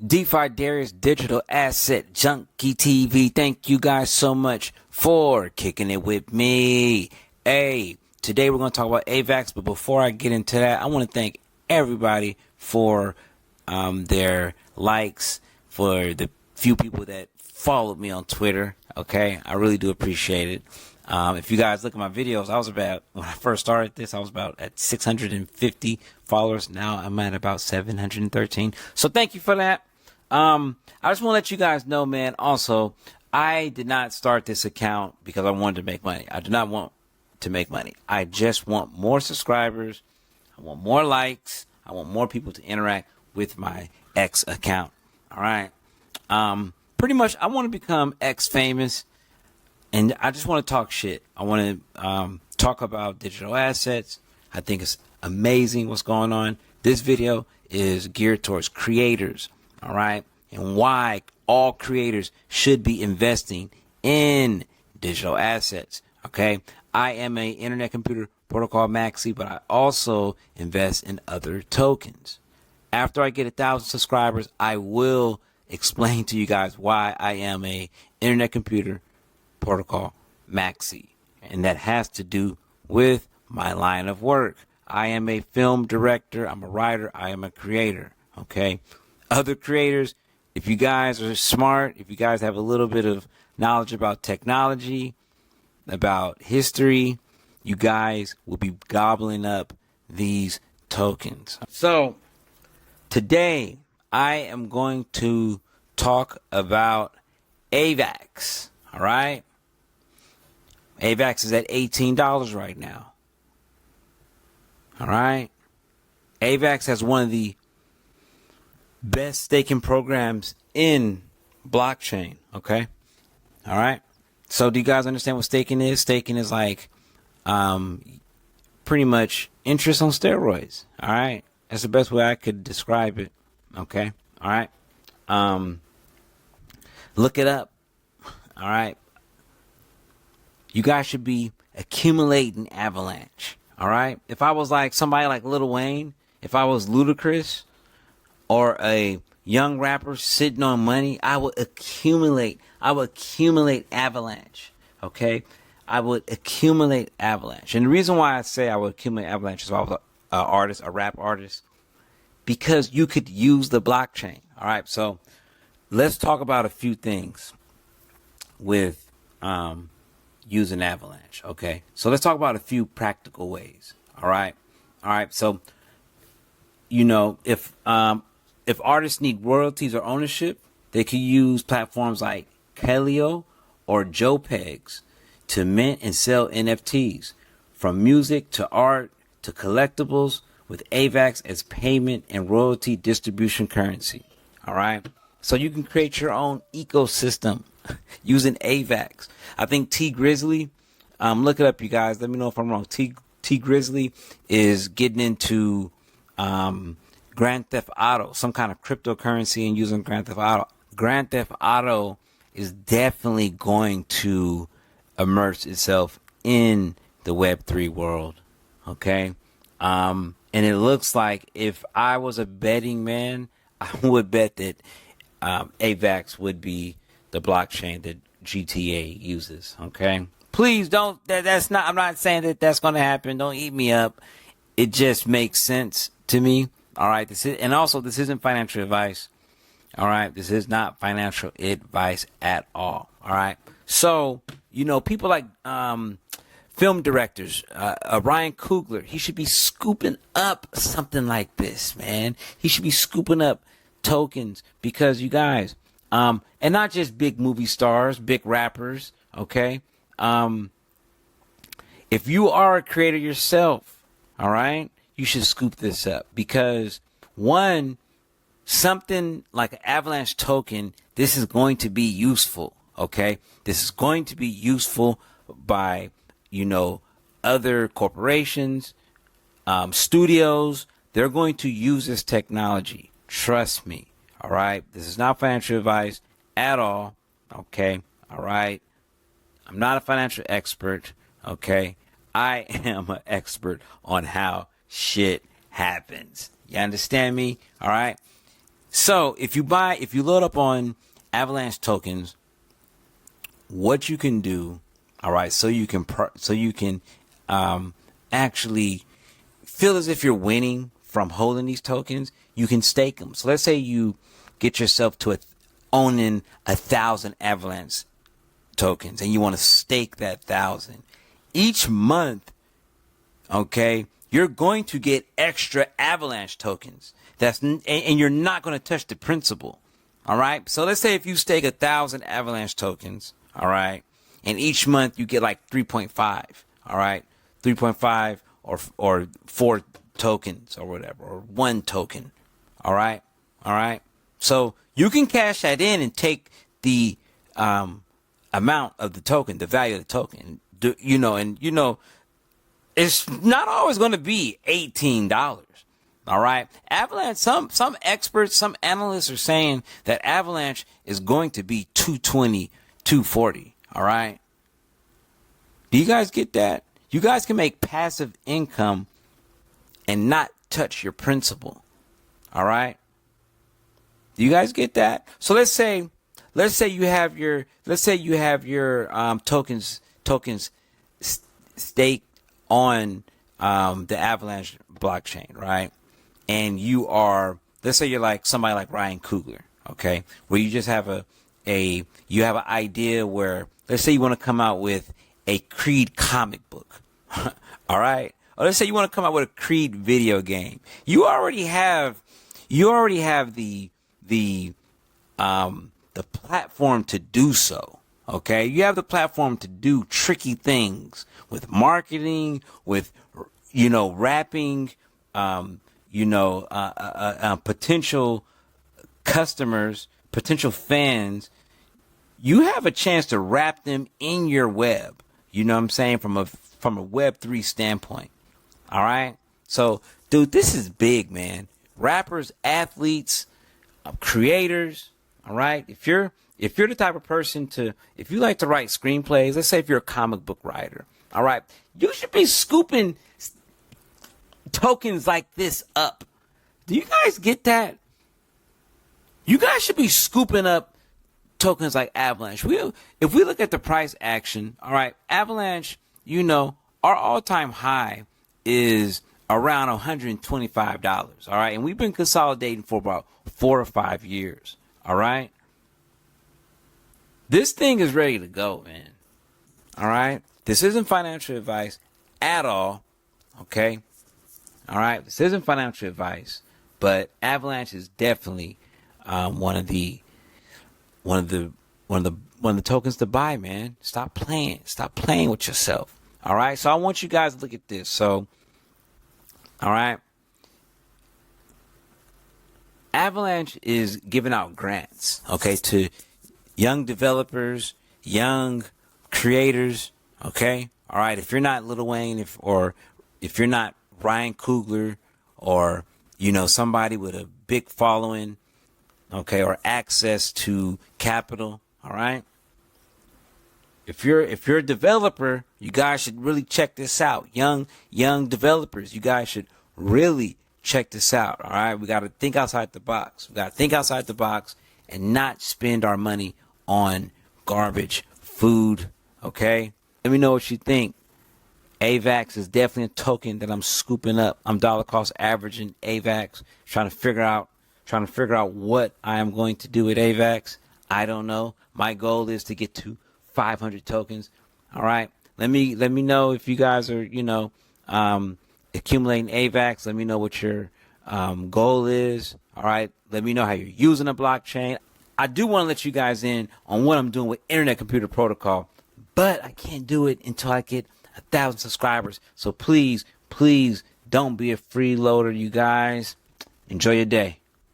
DefiDaryus Digital Asset Junkie TV. Thank you guys so much for kicking it with me. Hey, today we're going to talk about AVAX, but before I get into that, I want to thank everybody for their likes, for the few people that followed me on Twitter. Okay, I really do appreciate it. If you guys look at my videos, when I first started this, I was about at 650 followers. Now I'm at about 713. So thank you for that. I just want to let you guys know, man. Also, I did not start this account because I wanted to make money. I do not want to make money. I just want more subscribers. I want more likes. I want more people to interact with my X account. All right. Pretty much, I want to become X famous. And I just want to talk shit. I want to talk about digital assets. I think it's amazing what's going on. This video is geared towards creators, all right? And why all creators should be investing in digital assets, okay? I am a Internet Computer Protocol maxi, but I also invest in other tokens. After I get 1,000 subscribers, I will explain to you guys why I am a Internet Computer Protocol maxi, and that has to do with my line of work. I am a film director, I'm a writer, I am a creator. Okay, other creators, if you guys are smart, if you guys have a little bit of knowledge about technology, about history, you guys will be gobbling up these tokens. So today I am going to talk about AVAX. All right. AVAX is at $18 right now. All right. AVAX has one of the best staking programs in blockchain. Okay. All right. So do you guys understand what staking is? Staking is like pretty much interest on steroids. All right. That's the best way I could describe it. Okay. All right. Look it up. All right. You guys should be accumulating Avalanche. All right. If I was like somebody like Lil Wayne, if I was Ludacris or a young rapper sitting on money, I would accumulate. Avalanche. Okay. I would accumulate Avalanche. And the reason why I say I would accumulate Avalanche is if I was a rap artist, because you could use the blockchain. All right. So let's talk about a few things with using Avalanche. Okay, so let's talk about a few practical ways. All right. So, you know, if artists need royalties or ownership, they could use platforms like Kelio or JPEGs to mint and sell NFTs, from music to art to collectibles, with AVAX as payment and royalty distribution currency. All right. So you can create your own ecosystem using AVAX. I think T Grizzly, look it up, you guys. Let me know if I'm wrong. T Grizzly is getting into Grand Theft Auto, some kind of cryptocurrency, and using Grand Theft Auto. Grand Theft Auto is definitely going to immerse itself in the Web3 world. Okay, and it looks like if I was a betting man, I would bet that AVAX would be the blockchain that GTA uses. Okay, please don't. That's not. I'm not saying that that's going to happen. Don't eat me up. It just makes sense to me. All right. This isn't financial advice. All right. This is not financial advice at all. All right. So people like film directors, Ryan Coogler, he should be scooping up something like this, man. He should be scooping up tokens, because you guys, and not just big movie stars, big rappers, okay? If you are a creator yourself, all right, you should scoop this up, because something like an Avalanche token, this is going to be useful, okay? This is going to be useful by, other corporations, studios. They're going to use this technology. Trust me. All right. This is not financial advice at all. Okay. All right. I'm not a financial expert. Okay. I am an expert on how shit happens. You understand me? All right. So if you load up on Avalanche tokens, what you can do, all right, so you can actually feel as if you're winning from holding these tokens, you can stake them. So let's say you get yourself to owning 1,000 Avalanche tokens, and you want to stake that 1,000 each month. Okay, you're going to get extra Avalanche tokens. And you're not going to touch the principal. All right. So let's say if you stake 1,000 Avalanche tokens, all right, and each month you get like 3.5, all right, 3.5 or 4 tokens or whatever, or 1 token. All right. So you can cash that in and take the amount of the token, the value of the token, it's not always going to be $18. All right. Avalanche, some experts, some analysts are saying that Avalanche is going to be 220, 240. All right. Do you guys get that? You guys can make passive income and not touch your principal. All right. Do you guys get that? So let's say you have your tokens staked on the Avalanche blockchain, right? And you are, let's say you're like somebody like Ryan Coogler, okay, where you just have an idea where, let's say you want to come out with a Creed comic book, all right, or let's say you want to come out with a Creed video game. You already have the platform to do so. Okay, you have the platform to do tricky things with marketing, with wrapping, potential customers, potential fans. You have a chance to wrap them in your web. You know what I'm saying, from a Web3 standpoint. All right. So, dude, this is big, man. Rappers, athletes, creators. All right. If you're the type of person if you like to write screenplays, let's say if you're a comic book writer, all right, you should be scooping tokens like this up. Do you guys get that? You guys should be scooping up tokens like Avalanche. If we look at the price action, all right, Avalanche, our all-time high is around $125, all right, and we've been consolidating for about 4 or 5 years, all right. This thing is ready to go, man. All right. This isn't financial advice at all. Okay. All right. This isn't financial advice, but Avalanche is definitely one of the tokens to buy, man. Stop playing with yourself. All right. So I want you guys to look at this. So, all right. Avalanche is giving out grants, okay, to young developers, young creators, okay? All right, if you're not Lil Wayne, if you're not Ryan Coogler, or, somebody with a big following, okay, or access to capital, all right? If you're a developer, you guys should really check this out. Young developers, you guys should really check this out, all right? We got to think outside the box. We got to think outside the box and not spend our money on garbage food, okay? Let me know what you think. AVAX is definitely a token that I'm scooping up. I'm dollar cost averaging AVAX, trying to figure out what I am going to do with AVAX. I don't know. My goal is to get to 500 tokens. All right. Let me know if you guys are, accumulating AVAX. Let me know what your goal is. All right. Let me know how you're using a blockchain. I do want to let you guys in on what I'm doing with Internet Computer Protocol, but I can't do it until I get 1,000 subscribers. So please don't be a freeloader, you guys. Enjoy your day.